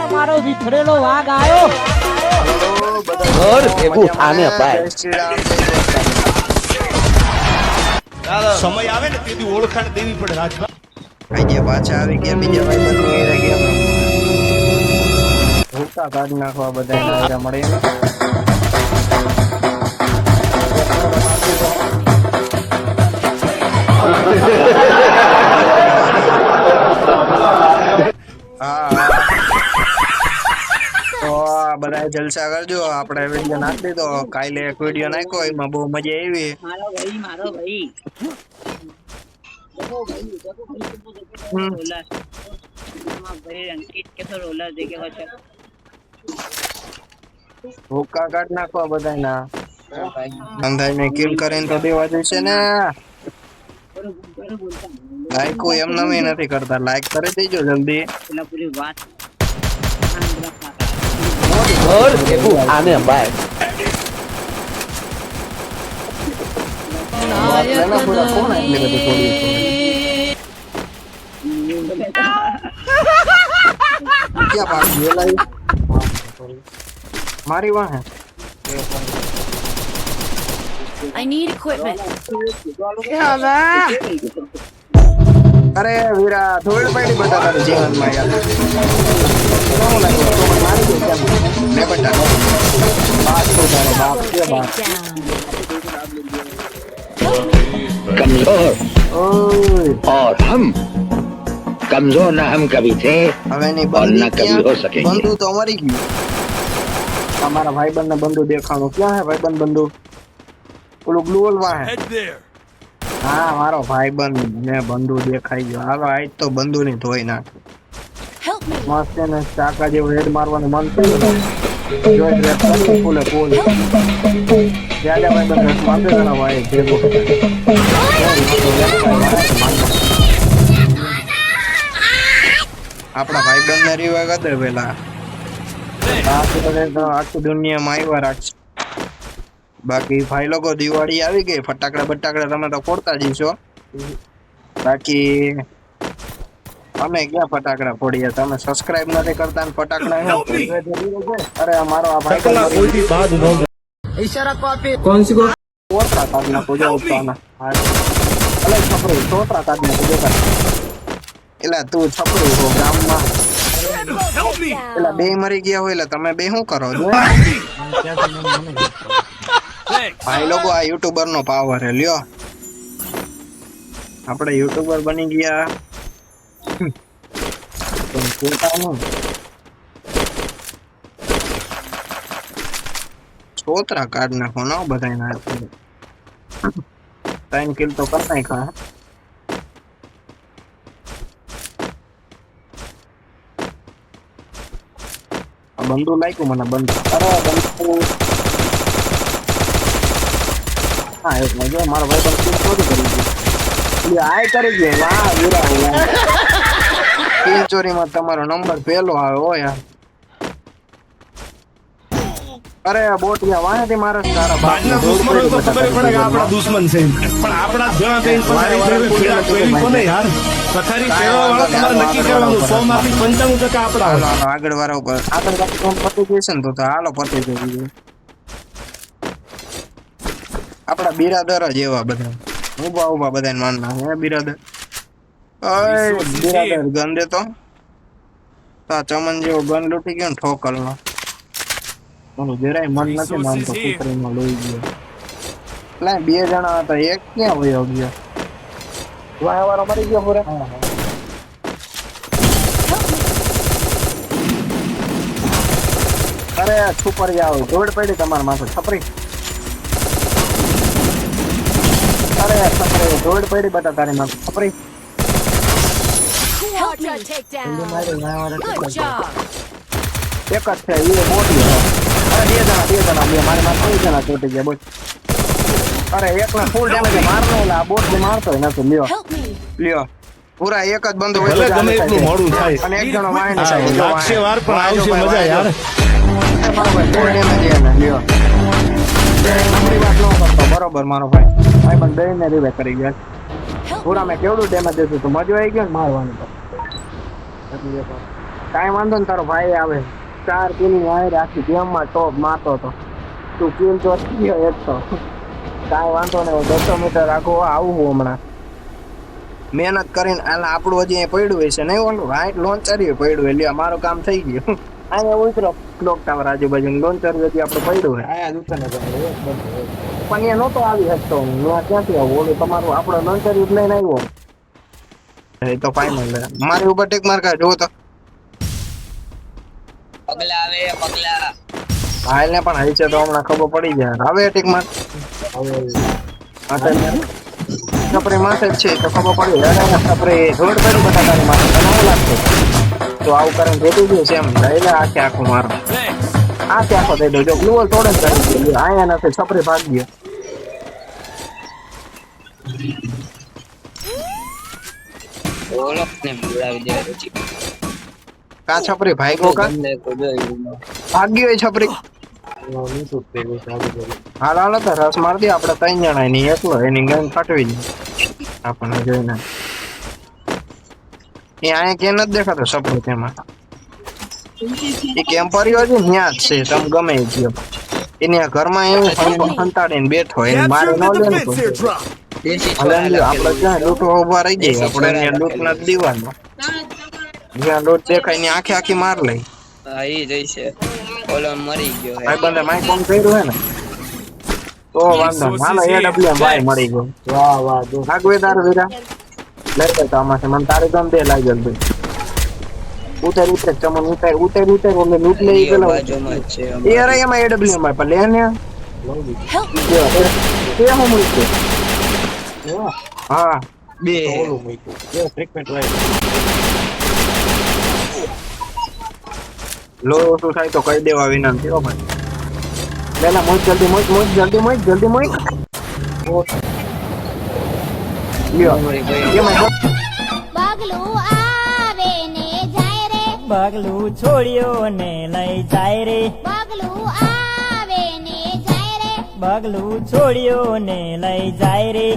તમારો વિખરેલો વાઘ આવ્યો. ઘર ભેગું થાને ભાઈ. સમય આવે ને તેથી ઓળખાણ દેવી પડે રાજભા. આજે પાછા આવી ગયા બીજા ભાઈ બંધ ગયા ભૂકા કાઢી નાખવા બધા મળે તો બધા જલસા કરજો. આપણે વિડીયો નાખી દીધો કાલે એક વિડીયો નાખ્યો એમાં બહુ મજા આવી. મારો ભાઈ ભૂકા કાઢ નાખવા બધા ના અંધાઈને કિલ કરીને તો દેવા જશે ને. લાઈક એમ નવી નથી કરતા, લાઈક કરી દેજો જલ્દી. ઘર ભેગું થાને ભાઈ. ક્યાં બાકી મારી વાહે I need equipment. અરે વીરા થોડી પડી બટા તારી જીવનમાં યાર લે બટા બાપ તો તારો બાપ કે બાપ कमजोर और हम कमजोर ना हम कभी थे હવે ની और ना कभी हो सकेंगे. બંધુ તો મરી ગયું. તમારા ભાઈબંધ ને બંધુ દેખાણું ક્યાં હે ભાઈબંધ બંધુ? ઓલું ગ્લુઅલ માં હે. હા મારો ભાઈબંધ ને બંધુ દેખાઈ ગયો. હાલો આજ તો બંધુ ની ધોઈ નાખ. Help me. મસ્ત ને ચાકા જેવું હેડ મારવાનું મન થયું જોઈ રે ફૂલે ફૂલ જ્યાદા ભાઈબંધ રસ માંગે જણા ભાઈ ભેગો આપણા ભાઈબંધ ને રીવા ગદર પેલા આખી દુનિયામાં આવ્યા રાખશે. બાકી ભાઈ લોકો દિવાળી આવી ગઈ, ફટાકડા બટાકડા તમે તો ફોડતા જ છો. બાકી અમે ક્યાં ફટાકડા ફોડીએ? તમે સબસ્ક્રાઇબ નથી કરતા ને ફટાકડા અરે અમારો આ ભાઈ कौन सी छोटा काटना को जो उठाना अरे छपरी छोटा काटना को जो एला तू छपरी हो गाम में एला बे मरी गया हो एला તમે બે શું કરો છો? ભાઈ લોકો આ યુટ્યુબર નો પાવર હે લ્યો. આપણે યુટ્યુબર બની ગયા તો પોતાનું છોતરા કાઢ નાખો ના બધા ના 3 કિલ તો કર નાખા. બંદુ લાગ્યું મને બંધ. અરે બંદુ હા એટલે જો મારો ભાઈ પણ કિલ ચોરી કરી દીધી. આય કરી ગયો. વાહ વીરા કિલ ચોરીમાં તમારો નંબર પહેલો આવે હો યાર. અરે બોટિયા વાહેથી મારે તારા બાજના દુશ્મનો તો ખબર પડે કે આપણા દુશ્મન છે, પણ આપણા ઘણા બેન પથારી ફેરવે કોઈ કોને યાર પથારી ફેરવા વાળા તમારે નક્કી કરવાનું 100 માંથી 95% આપણા આગળ વાળા ઉપર આગળ કોમ પતી જશે ને તો હાલો પતી જઈએ. આપણા બિરાદર જ એવા બધા ઉભા ઉભા બધાને માનના હે બિરાદર. ઓય બિરાદર ગન દે તો તા ચમન જેવો ગન લૂટી ગયો ને ઠોકરનો. મને જરાય મન નથી માનતો કુતરીનો લઈ ગયો. એટલે બે જણા હતા, એક ક્યાં વયો ગયો? વાહ વાળો મરી ગયો પૂરા. અરે સુપર જાવ દોડ પડી તમારા માથે છપરી. અરે છપરી દોડ પડી બટા તારી માથે છપરી. Help me. Take down. Good job. એક જ છે એ મોટી છે. અરે બે જણા બે મારી માથે 3 જણા ચોટી ગયા બોલ. અરે એકલા ફૂલ ડેમેજ મારનો એટલે આ બોટ ને મારતો નથી. લ્યો Help me. લ્યો પૂરા એક જ બંદો ભલે ગમે એટલું મોડું થાય અને એક જણો વાહન હા, લાગશે વાર પણ આવશે મજા યાર. મારો ભાઈ ફૂલ ડેમેજ એને લ્યો. આપણી વાત ન કરતો બરોબર મારો ભાઈ. ભાઈ પણ બેને રીવે કરી ગયા. પૂરા મેં કેવડું ડેમેજ દીધું તો મજા આવી ગયો ને મારવાનું તો. કાંઈ વાંધો ને, તારો ભાઈ આવે 4 કિલો વાયર આખી ગેમમાં ટોપ મારતો હતો. તું કિલ ચોથી ગયો એક તો. કાંઈ વાંધો નહીં, 200 મીટર આગો આવું હું હમણાં મહેનત કરીને. આલા આપણું હજી અહીંયા પડ્યું હોય છે નહીં, ઓલું હાઈટ લોન્ચર પડ્યું એટલે મારું કામ થઈ ગયું. અહીંયા ઉતરો ક્લોક ટાવર આજુબાજુ લોન્ચર હજી આપણે પડ્યું હોય. પણ એ નહોતો આવી શકતો હું. ક્યાંથી આવું? ઓલું તમારું આપણો લોન્ચર લઈને આવ્યો એ તો ફાઇનલ. મારી ઉપર ટેક માર કા જો તો પગલા આવે પગલા. હાલ ને પણ હશે તો હમણાં ખબર પડી જાય. હવે ટેક માર છપરી માથે જ છે તો ખબર પડી જાય. છપરી રોડ કરી બધા તારી માથે તને આવું લાગતું તો આવું કરીને ભેટી ગયું છે એમ એટલે આખે આખું મારો આખે આખો દઈ દો. જો ગ્લુઅલ તોડે જ કરી અહીંયા નથી છપરી ભાગ ગયો. ઓલો ને બોલાવી દે પછી. કા છપરી ભાગ્યો કા ભાગ્યો એ છપરી. હાલ હાલો તો રસ માર દે આપણે 3 જણા એની એકલો એની ગન ફાટવી દે આપણને જોઈને. એ અહીંયા કે નથી દેખાતો છપરી તેમાં. એ કેમ્પરીઓ છે ત્યાં જ છે તમે ગમે એ ગયો. એની આ ઘરમાં એવું સંતાડીને બેઠો એને મારે ન લે ને આપણે ક્યાં લૂંટવા ઉભા રહી જાય. આપણે અહીંયા લૂંટ ના દીવાનો જ્યાં લૂંટ દેખાય ની આખી આખી માર લઈ. હા ઈ જઈ છે. ઓલો મરી ગયો હે. ભાઈ બંને માઈક ઓન કર્યું હે ને તો વાંધો નહીં. હાલો AWM ભાઈ મળી ગયો. વાહ વાહ જો ભાગવેદાર વીરા લઈ લે તો આમાંથી મને તારી ગમ દે લાગ્યો ભાઈ. ઉતર ઉતર ચમન ઉતર ઉતર ઉતર ઓલે લૂંટ લઈ પેલો બાજુમાં જ છે. એ અરે એમાં AWM ભાઈ પણ લે ને Help me. તે હું મૂકી હા બે લો શું થાય તો કહી દેવા વિનંતી હો ભાઈ. લેલા મોજ જલ્દી મોજ મોજ જલ્દી મોજ જલ્દી મોજ લ્યો એમાં પગલું આવે ને જાય રે, પગલું છોડ્યો ને લઈ જાય રે, પગલું આવે ને જાય રે, પગલું છોડ્યો ને લઈ જાય રે.